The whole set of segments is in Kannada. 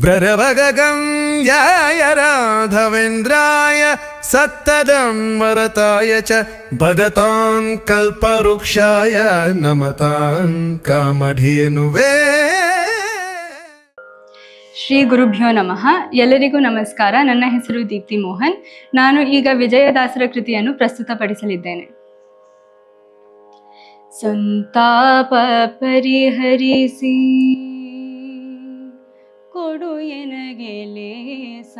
गरवगगम्याय राघवेन्द्राय सत्तदं वरताय च भगतां कल्पवृक्षाय नमतां कामधेनुवे. ಶ್ರೀ ಗುರುಭ್ಯೋ ನಮಃ. ಎಲ್ಲರಿಗೂ ನಮಸ್ಕಾರ. ನನ್ನ ಹೆಸರು ದೀಪ್ತಿ ಮೋಹನ್. ನಾನು ಈಗ ವಿಜಯದಾಸರ ಕೃತಿಯನ್ನು ಪ್ರಸ್ತುತಪಡಿಸಲಿದ್ದೇನೆ. ಸಂತಾಪ ಪರಿಹರಿಸಿ ಕೊಡು ಎನಗೆ ಲೇಸ,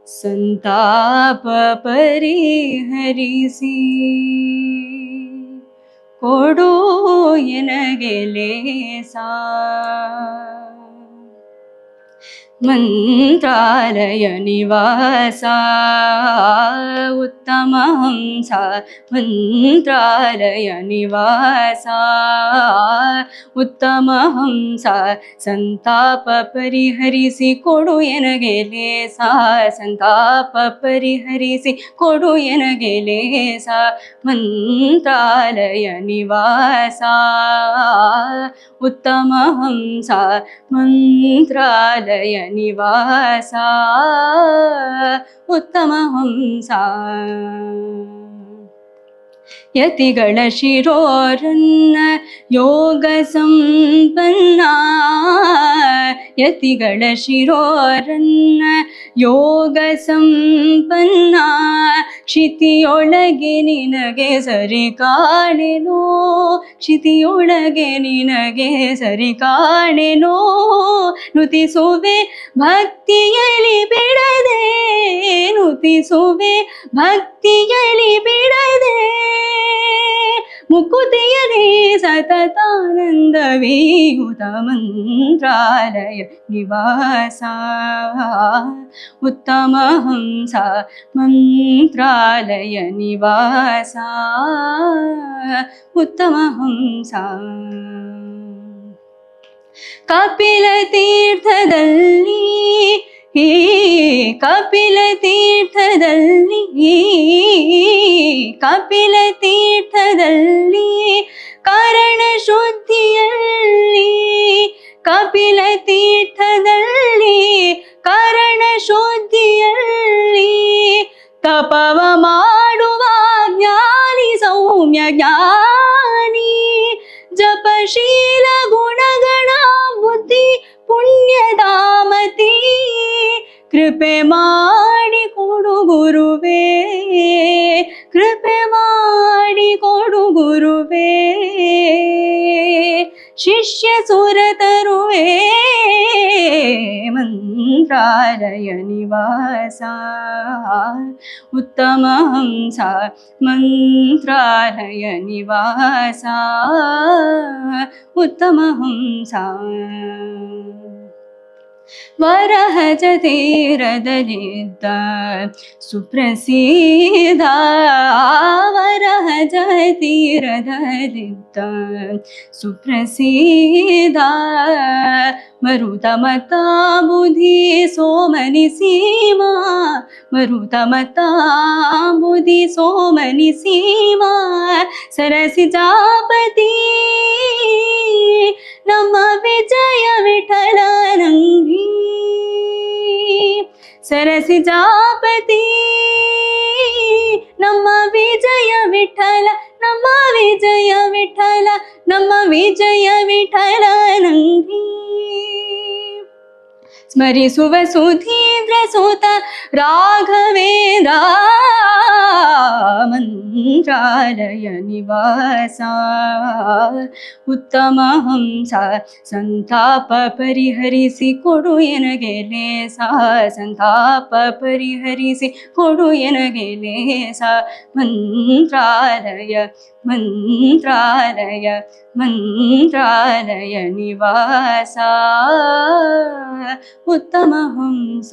ಸಂತಾಪ ಪರಿಹರಿಸಿ ಕೊಡು ಎನಗೆ ಲೇಸ. ಮಂತ್ರಾಲಯ ನಿವಾಸ ಉತ್ತಮ ಹಂಸ, ಮಂತ್ರಾಲಯ ನಿವಾಸ ಉತ್ತಮ ಹಂಸ. ಸಂತಾಪ ಪರಿಹರಿಸಿ ಕೊಡು ಎನಗೆ ಲೇಸ, ಸಂತಾಪ ಪರಿಹರಿಸಿ ಕೊಡು ಎನಗೆ ಲೇಸ. ಮಂತ್ರಾಲಯ ನಿವಾಸ ಉತ್ತಮ ಹಂಸ, ಮಂತ್ರಾಲಯ ನಿವಾಸ ಉತ್ತಮ ಹಂಸ. ಯತಿಗಳ ಶಿರೋರನ್ನ ಯೋಗ ಸಂಪನ್ನ, ಯತಿಗಳ ಶಿರೋರನ್ನ ಯೋಗ ಸಂಪನ್ನ. ಕ್ಷಿತಿಯೊಳಗೆ ನಿನಗೆ ಸರಿ ಕಾಣೆನೋ, ಕ್ಷಿತಿಯೊಳಗೆ ನಿನಗೆ ಸರಿ ಕಾಣೆನೋ. ನುತಿಸುವೆ ಭಕ್ತಿಯಲಿ ಬಿಡದೆ, ನುತಿಸುವೆ ಭಕ್ತಿಯಲಿ ಬಿಡದೆ. ಮುಕುತಿಯನೇ ಸತತಾನಂದವೀಯುತ ಮಂತ್ರಾಲಯ ನಿವಾಸ ಉತ್ತಮ ಹಂಸ, ಮಂತ್ರಾಲಯ ನಿವಾಸ ಉತ್ತಮ ಹಂಸ. ಕಪಿಲ ತೀರ್ಥದಲ್ಲಿ ಕಪಿಲ ತೀರ್ಥದಲ್ಲಿ ಕಪಿಲ ತೀರ್ಥದಲ್ಲಿ ಕಾರಣ ಶುದ್ಧಿಯಲ್ಲಿ, ಕಪಿಲ ತೀರ್ಥದಲ್ಲಿ ಕಾರಣ ಶುದ್ಧಿಯಲ್ಲಿ. ತಪವ ಮಾಡುವ ಜ್ಞಾನಿ ಸೌಮ್ಯ ಜ್ಞಾನಿ, ಜಪಶೀಲ ಗುಣಗಣ ಬುದ್ಧಿ ಪುಣ್ಯದಾಮತಿ. ಕೃಪೆ ಮಾಡಿ ಕೊಡು ಗುರುವೇ, ಕೃಪೆ ಮಾಡಿ ಕೊಡು ಗುರುವೇ. ಶಿಷ್ಯ ಸುರ ತರುವೆ ಮಂತ್ರಾಲಯ ನಿವಾಸ ಉತ್ತಮ ಹಂಸ, ಮಂತ್ರಾಲಯ ನಿವಾಸ ಉತ್ತಮ ಹಂಸ. ವರಹಜ ತೀರದಲ್ಲಿದ್ದ ಸುಪ್ರಸಿದ್ಧ, ವರಹಜ ತೀರದಲ್ಲಿದ್ದ ಸುಪ್ರಸಿದ್ಧ. ಮರುತ ಮತ ಬುಧಿ ಸೋಮನಿ ಸೀಮಾ, ಮರುತ ಮತ ಬುಧಿ ಸೋಮನಿ ಸೀಮಾ. ಸರಸಿ ಜಾಪತಿ ನಮ್ಮ ವಿಜಯ ವಿಠಲ ನಂಗಿ, ಸರಸಿ ಜಾಪತಿ ನಮ್ಮ ವಿಜಯ ವಿಠಲ, ನಮ್ಮ ವಿಜಯ ವಿಠಲ, ನಮ್ಮ ವಿಜಯ ವಿಠಲ ನಂಗಿ. ಸ್ಮರಿಸುವ ಸುಧೀಂದ್ರ ಸುತ ರಾಘವೇಂದ್ರ ಮಂತ್ರಾಲಯ ನಿವಾಸ ಉತ್ತಮ ಹಂಸ. ಸಂತಾಪ ಪರಿಹರಿಸಿ ಕೊಡು ಎನಗೆ ಲೇಸ, ಸಂತಾಪ ಪರಿಹರಿಸಿ ಕೊಡು ಎನಗೆ ಲೇಸ. ಮಂತ್ರಾಲಯ ಮಂತ್ರಾಲಯ ಮಂತ್ರಾಲಯ ನಿವಾಸ ಉತ್ತಮ ಹಂಸ.